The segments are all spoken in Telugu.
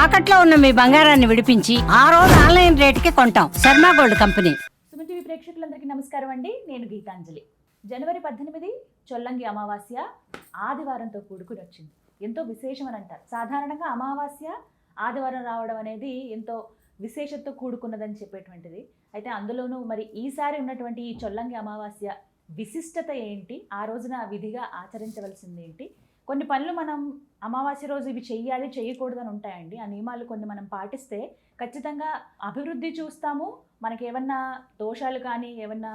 తాకట్లో ఉన్న మీ బంగారాన్ని విడిపించి ఆ రోజు ఆన్లైన్ రేటుకి కొంటాం. Sharma gold company. Suman TV ప్రేక్షకులందరికీ నమస్కారం అండి. నేను గీతాంజలి. జనవరి 18 చొల్లంగి అమావాస్య ఆదివారంతో కూడుకుని వచ్చింది. ఎంతో విశేషం అని అంటారు. సాధారణంగా అమావాస్య ఆదివారం రావడం అనేది ఎంతో విశేషతతో కూడుకున్నదని చెప్పేటువంటిది. అయితే అందులోనూ మరి ఈసారి ఉన్నటువంటి ఈ చొల్లంగి అమావాస్య విశిష్టత ఏంటి, ఆ రోజున విధిగా ఆచరించవలసింది ఏంటి, కొన్ని పనులు మనం అమావాస్య రోజు ఇవి చెయ్యాలి చేయకూడదని ఉంటాయండి. ఆ నియమాలు కొన్ని మనం పాటిస్తే ఖచ్చితంగా అభివృద్ధి చూస్తాము. మనకి ఏమన్నా దోషాలు కానీ ఏమన్నా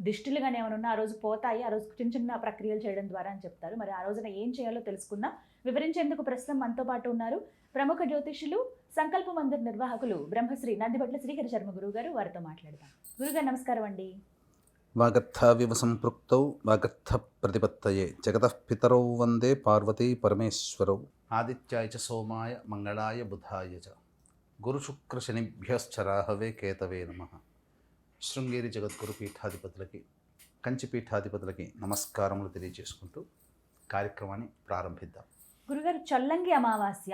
దిష్టిలు కానీ ఏమైనా ఉన్నా ఆ రోజు పోతాయి. ఆ రోజు చిన్న చిన్న ప్రక్రియలు చేయడం ద్వారా అని చెప్తారు. మరి ఆ రోజున ఏం చేయాలో తెలుసుకుందాం. వివరించేందుకు ప్రస్తుతం మనతో పాటు ఉన్నారు ప్రముఖ జ్యోతిష్యులు, సంకల్ప మందిర్ నిర్వాహకులు బ్రహ్మశ్రీ నందిబట్ల శ్రీహరి శర్మ గురువు గారు. వారితో మాట్లాడదాం. గురుగారు నమస్కారం అండి. వాగర్థావివ సంపృక్తౌ వాగర్థ ప్రతిపత్తయే జగతః పితరౌ వందే పార్వతీ పరమేశ్వరౌ. ఆదిత్యాయ చ సోమాయ మంగళాయ బుధాయ చ గురుశుక్రశనిభ్యశ్చ రాహవే కేతవే నమః. శృంగేరి జగద్గురు పీఠాధిపతులకి, కంచి పీఠాధిపతులకి నమస్కారములు తెలియజేసుకుంటూ కార్యక్రమాన్ని ప్రారంభిద్దాం. గురుగారు, చొల్లంగి అమావాస్య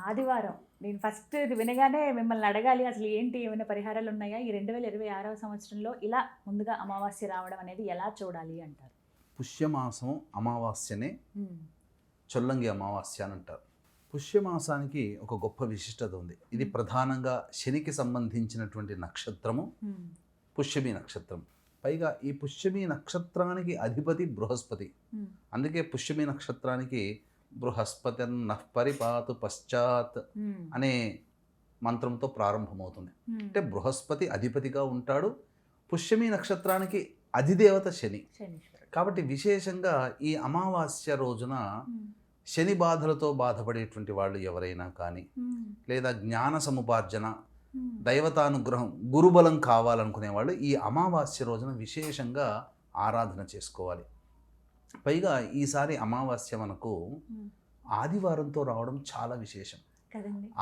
ఆదివారం, నేను ఫస్ట్ ఇది వినగానే మిమ్మల్ని అడగాలి, అసలు ఏంటి, ఏమైనా పరిహారాలు ఉన్నాయా? ఈ 2026వ సంవత్సరంలో ఇలా ముందుగా అమావాస్య రావడం అనేది ఎలా చూడాలి అంటారు? పుష్యమాసం అమావాస్యనే చొల్లంగి అమావాస్య అని అంటారు. పుష్యమాసానికి ఒక గొప్ప విశిష్టత ఉంది. ఇది ప్రధానంగా శనికి సంబంధించినటువంటి నక్షత్రము పుష్యమి నక్షత్రం. పైగా ఈ పుష్యమి నక్షత్రానికి అధిపతి బృహస్పతి. అందుకే పుష్యమి నక్షత్రానికి బృహస్పతిర్నః పరిపాతు పశ్చాత్ అనే మంత్రంతో ప్రారంభమవుతుంది. అంటే బృహస్పతి అధిపతిగా ఉంటాడు. పుష్యమి నక్షత్రానికి అధిదేవత శని. కాబట్టి విశేషంగా ఈ అమావాస్య రోజున శని బాధలతో బాధపడేటువంటి వాళ్ళు ఎవరైనా కానీ, లేదా జ్ఞాన సముపార్జన, దైవతానుగ్రహం, గురుబలం కావాలనుకునే వాళ్ళు ఈ అమావాస్య రోజున విశేషంగా ఆరాధన చేసుకోవాలి. పైగా ఈసారి అమావాస్య మనకు ఆదివారంతో రావడం చాలా విశేషం.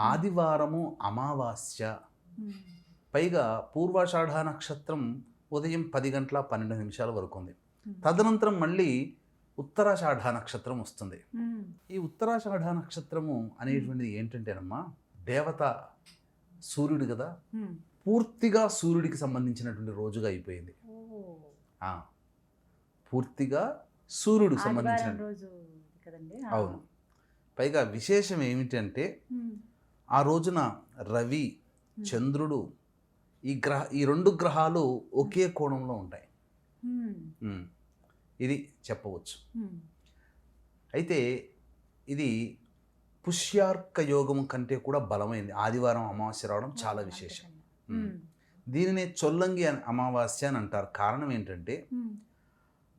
ఆదివారము అమావాస్య, పైగా పూర్వాషాఢ నక్షత్రం ఉదయం 10 గంటల 12 నిమిషాల వరకు ఉంది. తదనంతరం మళ్ళీ ఉత్తరాషాఢ నక్షత్రం వస్తుంది. ఈ ఉత్తరాషాఢ నక్షత్రము అనేటువంటిది ఏంటంటేనమ్మా, దేవత సూర్యుడు కదా, పూర్తిగా సూర్యుడికి సంబంధించినటువంటి రోజుగా అయిపోయింది. పూర్తిగా సూర్యుడికి సంబంధించిన రోజు. అవును. పైగా విశేషం ఏమిటంటే ఆ రోజున రవి, చంద్రుడు, ఈ 2 గ్రహాలు ఒకే కోణంలో ఉంటాయి. ఇది చెప్పవచ్చు. అయితే ఇది పుష్యార్క యోగం కంటే కూడా బలమైంది. ఆదివారం అమావాస్య రావడం చాలా విశేషం. దీనినే చొల్లంగి అమావాస్య అని అంటారు. కారణం ఏంటంటే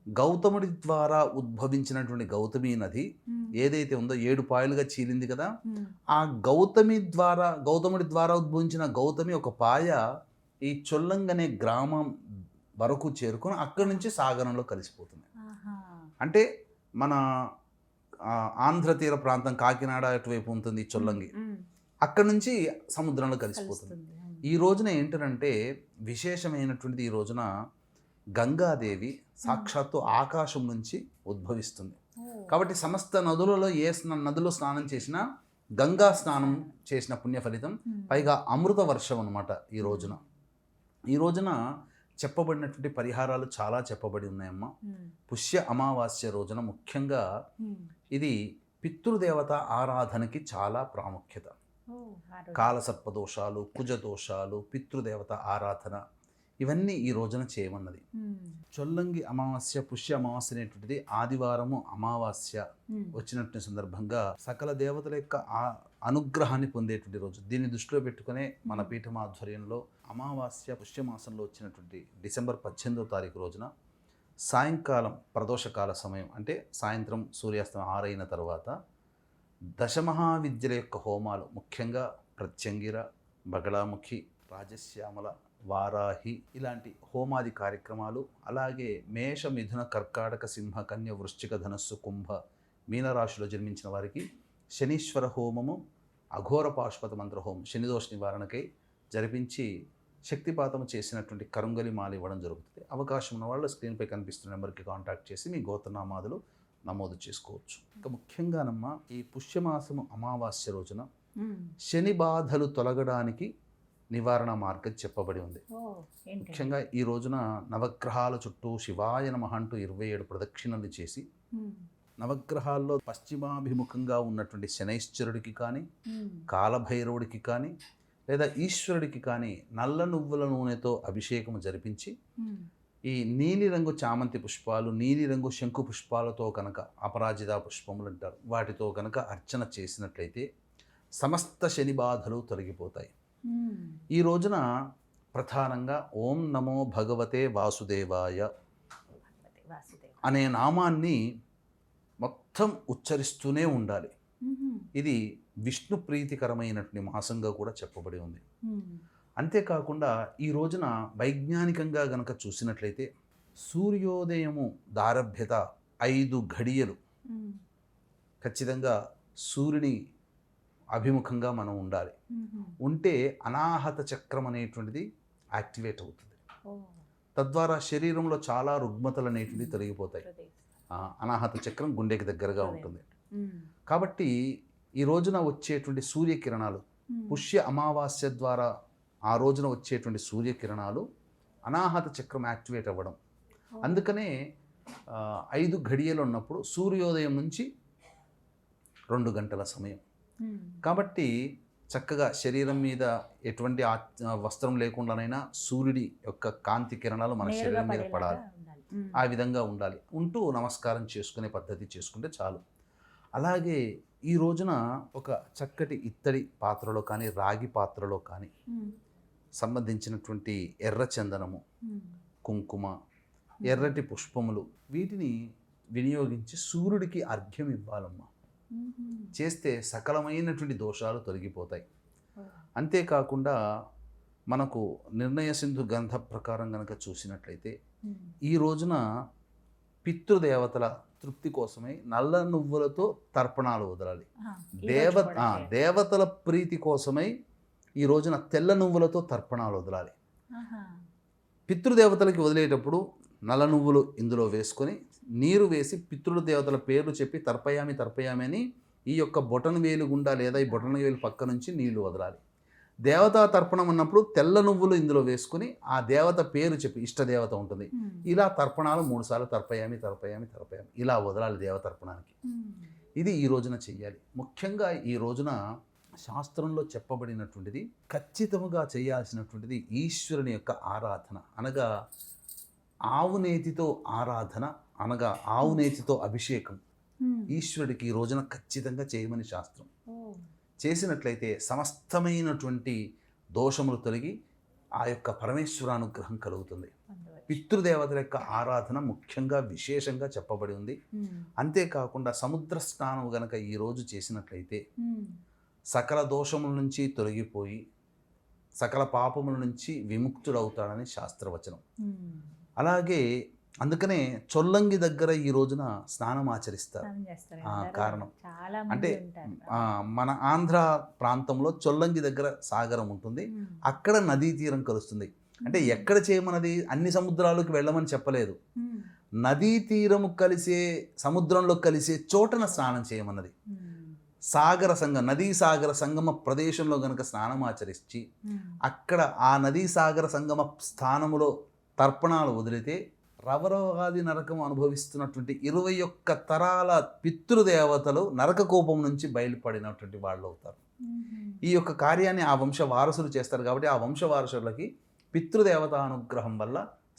గౌతముడి ద్వారా ఉద్భవించినటువంటి గౌతమి నది ఏదైతే ఉందో 7 పాయలుగా చీలింది కదా, ఆ గౌతముడి ద్వారా ఉద్భవించిన గౌతమి ఒక పాయ ఈ చొల్లంగి అనే గ్రామం వరకు చేరుకొని అక్కడి నుంచి సాగరంలో కలిసిపోతుంది. అంటే మన ఆంధ్ర తీర ప్రాంతం, కాకినాడ అటువైపు ఉంటుంది చొల్లంగి, అక్కడి నుంచి సముద్రంలో కలిసిపోతుంది. ఈ రోజున ఏంటంటే విశేషమైనటువంటిది, ఈ రోజున గంగాదేవి సాక్షాత్తు ఆకాశం నుంచి ఉద్భవిస్తుంది. కాబట్టి సమస్త నదులలో నదులో స్నానం చేసినా గంగా స్నానం చేసిన పుణ్య ఫలితం, పైగా అమృత వర్షం అన్నమాట. ఈ రోజున చెప్పబడినటువంటి పరిహారాలు చాలా చెప్పబడి ఉన్నాయమ్మా. పుష్య అమావాస్య రోజున ముఖ్యంగా ఇది పితృదేవత ఆరాధనకి చాలా ప్రాముఖ్యత. కాలసర్పదోషాలు, కుజదోషాలు, పితృదేవత ఆరాధన, ఇవన్నీ ఈ రోజున చేయమన్నది. చొల్లంగి అమావాస్య, పుష్య అమావాస్య అనేటువంటిది ఆదివారము అమావాస్య వచ్చినటువంటి సందర్భంగా సకల దేవతల యొక్క అనుగ్రహాన్ని పొందేటువంటి రోజు. దీన్ని దృష్టిలో పెట్టుకునే మన పీఠం ఆధ్వర్యంలో అమావాస్య పుష్యమాసంలో వచ్చినటువంటి డిసెంబర్ 18వ తారీఖు రోజున సాయంకాలం ప్రదోషకాల సమయం, అంటే సాయంత్రం సూర్యాస్తమయం 6 అయిన తర్వాత దశమహావిద్యల యొక్క హోమాలు, ముఖ్యంగా ప్రత్యంగిర, బగళాముఖి, రాజశ్యామల, వారాహి ఇలాంటి హోమాది కార్యక్రమాలు, అలాగే మేష, మిథున, కర్కాటక, సింహ, కన్య, వృశ్చిక, ధనస్సు, కుంభ, మీనరాశిలో జన్మించిన వారికి శనీశ్వర హోమము, అఘోర పాశుపత మంత్ర హోమం శనిదోష నివారణకై జరిపించి శక్తిపాతం చేసినటువంటి కరుంగలి మాల ఇవ్వడం జరుగుతుంది. అవకాశం ఉన్న వాళ్ళు స్క్రీన్పై కనిపిస్తున్న నెంబర్కి కాంటాక్ట్ చేసి మీ గోత్రనామాదులు నమోదు చేసుకోవచ్చు. ఇంకా ముఖ్యంగానమ్మా, ఈ పుష్యమాసము అమావాస్య రోజున శని బాధలు తొలగడానికి నివారణ మార్గం చెప్పబడి ఉంది. ఏంటి? ముఖ్యంగా ఈ రోజున నవగ్రహాల చుట్టూ శివాయ నమః అంటూ 27 ప్రదక్షిణలు చేసి నవగ్రహాల్లో పశ్చిమాభిముఖంగా ఉన్నటువంటి శనైశ్చరుడికి కానీ కాలభైరవుడికి కానీ లేదా ఈశ్వరుడికి కానీ నల్ల నువ్వుల నూనెతో అభిషేకం జరిపించి ఈ నీలిరంగు చామంతి పుష్పాలు, నీలిరంగు శంకు పుష్పాలతో కనుక అపరాజిత పుష్పములు అంటారు, వాటితో కనుక అర్చన చేసినట్లయితే సమస్త శని బాధలు తొలగిపోతాయి. ఈ రోజున ప్రధానంగా ఓం నమో భగవతే వాసుదేవాయ అనే నామాన్ని మొత్తం ఉచ్చరిస్తూనే ఉండాలి. ఇది విష్ణు ప్రీతికరమైనటువంటి మాసంగా కూడా చెప్పబడి ఉంది. అంతేకాకుండా ఈ రోజున వైజ్ఞానికంగా గనక చూసినట్లయితే సూర్యోదయము దారభ్యత 5 ఘడియలు ఖచ్చితంగా సూర్యుని అభిముఖంగా మనం ఉండాలి. ఉంటే అనాహత చక్రం అనేటువంటిది యాక్టివేట్ అవుతుంది. తద్వారా శరీరంలో చాలా రుగ్మతలు అనేటువంటివి తొలగిపోతాయి. అనాహత చక్రం గుండెకి దగ్గరగా ఉంటుంది. కాబట్టి ఈ రోజున వచ్చేటువంటి సూర్యకిరణాలు పుష్య అమావాస్య ద్వారా ఆ రోజున వచ్చేటువంటి సూర్యకిరణాలు అనాహత చక్రం యాక్టివేట్ అవ్వడం. అందుకనే 5 ఘడియలు ఉన్నప్పుడు సూర్యోదయం నుంచి 2 గంటల సమయం. కాబట్టి చక్కగా శరీరం మీద ఎటువంటి వస్త్రం లేకుండానైనా సూర్యుడి యొక్క కాంతి కిరణాలు మన శరీరం మీద పడాలి. ఆ విధంగా ఉండాలి. ఉంటూ నమస్కారం చేసుకునే పద్ధతి చేసుకుంటే చాలు. అలాగే ఈ రోజున ఒక చక్కటి ఇత్తడి పాత్రలో కానీ రాగి పాత్రలో కానీ సంబంధించినటువంటి ఎర్ర చందనము, కుంకుమ, ఎర్రటి పుష్పములు వీటిని వినియోగించి సూర్యుడికి అర్ఘ్యం ఇవ్వాలమ్మా. చేస్తే సకలమైనటువంటి దోషాలు తొలగిపోతాయి. అంతేకాకుండా మనకు నిర్ణయ సింధు గ్రంథ ప్రకారం కనుక చూసినట్లయితే ఈ రోజున పితృదేవతల తృప్తి కోసమై నల్ల నువ్వులతో తర్పణాలు వదలాలి. దేవతల ప్రీతి కోసమై ఈ రోజున తెల్ల నువ్వులతో తర్పణాలు వదలాలి. పితృదేవతలకి వదిలేటప్పుడు నల్ల నువ్వులు ఇందులో వేసుకొని నీరు వేసి పితృదేవతల పేర్లు చెప్పి తర్పయామి తర్పయామి అని ఈ యొక్క బొటన వేలు గుండా లేదా ఈ బొటన వేలు పక్క నుంచి నీళ్లు వదలాలి. దేవతా తర్పణం అన్నప్పుడు తెల్ల నువ్వులు ఇందులో వేసుకుని ఆ దేవత పేరు చెప్పి, ఇష్టదేవత ఉంటుంది, ఇలా తర్పణాలు 3 సార్లు తర్పయామి తర్పయామి తర్పయామి ఇలా వదలాలి దేవతర్పణానికి. ఇది ఈ రోజున చెయ్యాలి. ముఖ్యంగా ఈ రోజున శాస్త్రంలో చెప్పబడినటువంటిది ఖచ్చితంగా చేయాల్సినటువంటిది ఈశ్వరుని యొక్క ఆరాధన, అనగా ఆవునేతితో ఆరాధన, అనగా ఆవునేతితో అభిషేకం ఈశ్వరుడికి ఈ రోజున ఖచ్చితంగా చేయమని శాస్త్రం. చేసినట్లయితే సమస్తమైనటువంటి దోషములు తొలగి ఆ యొక్క పరమేశ్వరానుగ్రహం కలుగుతుంది. పితృదేవతల యొక్క ఆరాధన ముఖ్యంగా విశేషంగా చెప్పబడి ఉంది. అంతేకాకుండా సముద్ర స్నానం గనక ఈరోజు చేసినట్లయితే సకల దోషముల నుంచి తొలగిపోయి సకల పాపముల నుంచి విముక్తుడవుతాడని శాస్త్రవచనం. అలాగే అందుకనే చొల్లంగి దగ్గర ఈ రోజున స్నానం ఆచరిస్తారు. కారణం అంటే మన ఆంధ్ర ప్రాంతంలో చొల్లంగి దగ్గర సాగరం ఉంటుంది, అక్కడ నదీ తీరం కలుస్తుంది. అంటే ఎక్కడ చేయమన్నది అన్ని సముద్రాలకు వెళ్ళమని చెప్పలేదు, నదీ తీరము కలిసే సముద్రంలో కలిసే చోటన స్నానం చేయమన్నది. సాగర సంగం, నదీ సాగర సంగమ ప్రదేశంలో గనక స్నానం ఆచరించి అక్కడ ఆ నదీ సాగర సంగమ స్థానములో తర్పణాలు వదిలితే రవరవాది నరకం అనుభవిస్తున్నటువంటి 21 తరాల పితృదేవతలు నరక కోపం నుంచి బయలుపడినటువంటి వాళ్ళు అవుతారు. ఈ యొక్క కార్యాన్ని ఆ వంశ వారసులు చేస్తారు. కాబట్టి ఆ వంశ వారసులకి పితృదేవత అనుగ్రహం వల్ల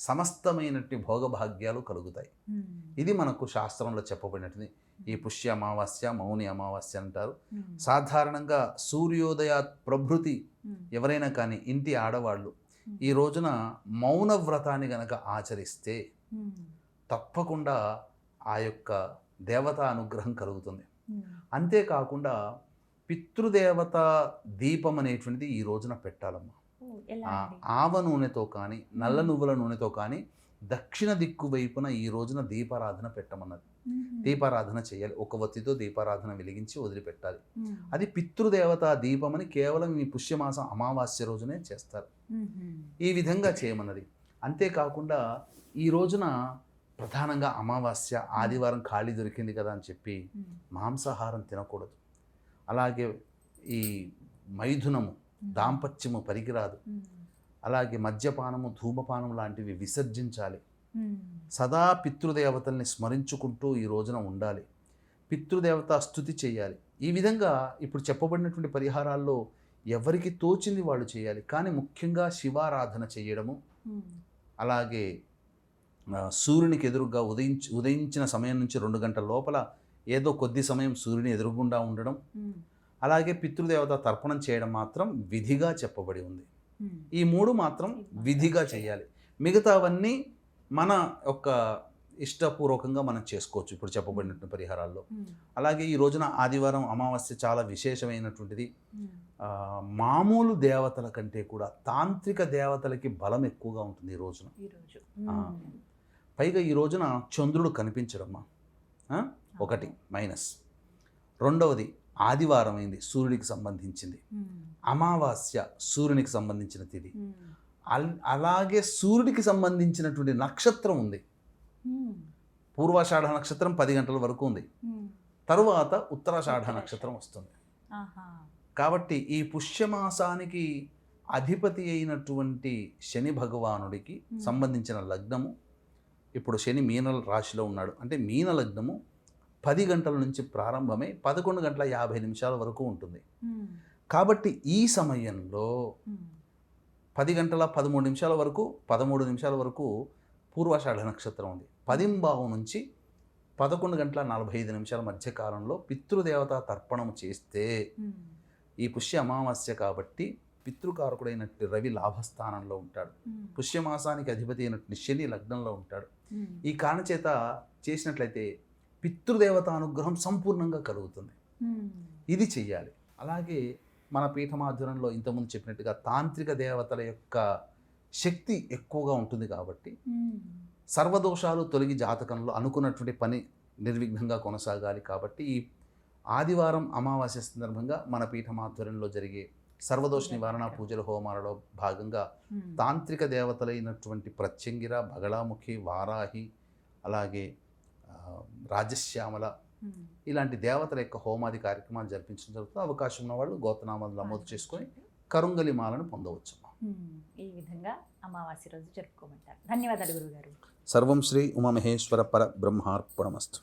సమస్తమైనటువంటి భోగభాగ్యాలు కలుగుతాయి. ఇది మనకు శాస్త్రంలో చెప్పబడినటువంటి ఈ పుష్య అమావాస్య, మౌని అమావాస్య అంటారు. సాధారణంగా సూర్యోదయ ప్రభృతి ఎవరైనా కానీ ఇంటి ఆడవాళ్ళు ఈ రోజున మౌన వ్రతాన్ని గనక ఆచరిస్తే తప్పకుండా ఆ యొక్క దేవత అనుగ్రహం కలుగుతుంది. అంతేకాకుండా పితృదేవత దీపం అనేటువంటిది ఈ రోజున పెట్టాలమ్మా. ఆవ నూనెతో కానీ నల్ల నువ్వుల నూనెతో కానీ దక్షిణ దిక్కు వైపున ఈ రోజున దీపారాధన పెట్టమన్నది. దీపారాధన చేయాలి. ఒక వత్తితో దీపారాధన వెలిగించి వదిలిపెట్టాలి. అది పితృదేవత దీపమని కేవలం ఈ పుష్యమాసం అమావాస్య రోజునే చేస్తారు. ఈ విధంగా చేయమన్నది. అంతేకాకుండా ఈ రోజున ప్రధానంగా అమావాస్య, ఆదివారం ఖాళీ దొరికింది కదా అని చెప్పి మాంసాహారం తినకూడదు. అలాగే ఈ మైథునము, దాంపత్యము పనికిరాదు. అలాగే మద్యపానము, ధూమపానం లాంటివి విసర్జించాలి. సదా పితృదేవతల్ని స్మరించుకుంటూ ఈ రోజున ఉండాలి. పితృదేవత స్తుతి చేయాలి. ఈ విధంగా ఇప్పుడు చెప్పబడినటువంటి పరిహారాల్లో ఎవరికి తోచింది వాళ్ళు చేయాలి. కానీ ముఖ్యంగా శివారాధన చేయడము, అలాగే సూర్యునికి ఎదురుగా ఉదయించిన సమయం నుంచి 2 గంటల లోపల ఏదో కొద్ది సమయం సూర్యుని ఎదురుగుండా ఉండడం, అలాగే పితృదేవత తర్పణం చేయడం మాత్రం విధిగా చెప్పబడి ఉంది. ఈ 3 మాత్రం విధిగా చేయాలి. మిగతావన్నీ మన యొక్క ఇష్టపూర్వకంగా మనం చేసుకోవచ్చు ఇప్పుడు చెప్పబడినటువంటి పరిహారాల్లో. అలాగే ఈ రోజున ఆదివారం అమావాస్య చాలా విశేషమైనటువంటిది. మామూలు దేవతల కంటే కూడా తాంత్రిక దేవతలకి బలం ఎక్కువగా ఉంటుంది ఈ రోజున. పైగా ఈ రోజున చంద్రుడు కనిపించడమ్మా ఒకటి మైనస్. రెండవది ఆదివారం అయింది, సూర్యుడికి సంబంధించింది. అమావాస్య సూర్యునికి సంబంధించిన తిథి. అలాగే సూర్యుడికి సంబంధించినటువంటి నక్షత్రం ఉంది. పూర్వాషాఢ నక్షత్రం 10 గంటల వరకు ఉంది. తరువాత ఉత్తరాషాఢ నక్షత్రం వస్తుంది. కాబట్టి ఈ పుష్యమాసానికి అధిపతి అయినటువంటి శని భగవానుడికి సంబంధించిన లగ్నము, ఇప్పుడు శని మీన రాశిలో ఉన్నాడు అంటే మీన లగ్నము 10 గంటల నుంచి ప్రారంభమై 11 గంటల 50 నిమిషాల వరకు ఉంటుంది. కాబట్టి ఈ సమయంలో 10 గంటల 13 నిమిషాల వరకు 13 నిమిషాల వరకు పూర్వాషాఢ నక్షత్రం ఉంది. 10 నుంచి 11 గంటల 45 నిమిషాల మధ్య కాలంలో పితృదేవత తర్పణం చేస్తే ఈ పుష్య అమావాస్య కాబట్టి పితృకారకుడైనట్టు రవి లాభస్థానంలో ఉంటాడు. పుష్యమాసానికి అధిపతి అయినట్టు శని లగ్నంలో ఉంటాడు. ఈ కారణ చేత చేసినట్లయితే పితృదేవత అనుగ్రహం సంపూర్ణంగా కలుగుతుంది. ఇది చెయ్యాలి. అలాగే మన పీఠమాధ్వర్యంలో ఇంతకుముందు చెప్పినట్టుగా తాంత్రిక దేవతల యొక్క శక్తి ఎక్కువగా ఉంటుంది కాబట్టి సర్వదోషాలు తొలగి జాతకంలో అనుకున్నటువంటి పని నిర్విఘ్నంగా కొనసాగాలి. కాబట్టి ఈ ఆదివారం అమావాస్య సందర్భంగా మన పీఠమాధ్వర్యంలో జరిగే సర్వదోష నివారణ పూజల హోమాలలో భాగంగా తాంత్రిక దేవతలైనటువంటి ప్రత్యంగిర, బగళాముఖి, వారాహి, అలాగే రాజశ్యామల ఇలాంటి దేవతల యొక్క హోమాది కార్యక్రమాలు జరిపించడం జరుగుతుంది. అవకాశం ఉన్న వాళ్ళు గోత్రనామాలు నమోదు చేసుకొని కరుంగలి మాలను పొందవచ్చు. ఈ విధంగా అమావాస్య రోజు జరుపుకోమంటారు. ధన్యవాదాలు గురుగారు. సర్వం శ్రీ ఉమామహేశ్వర పర బ్రహ్మార్పణమస్తు.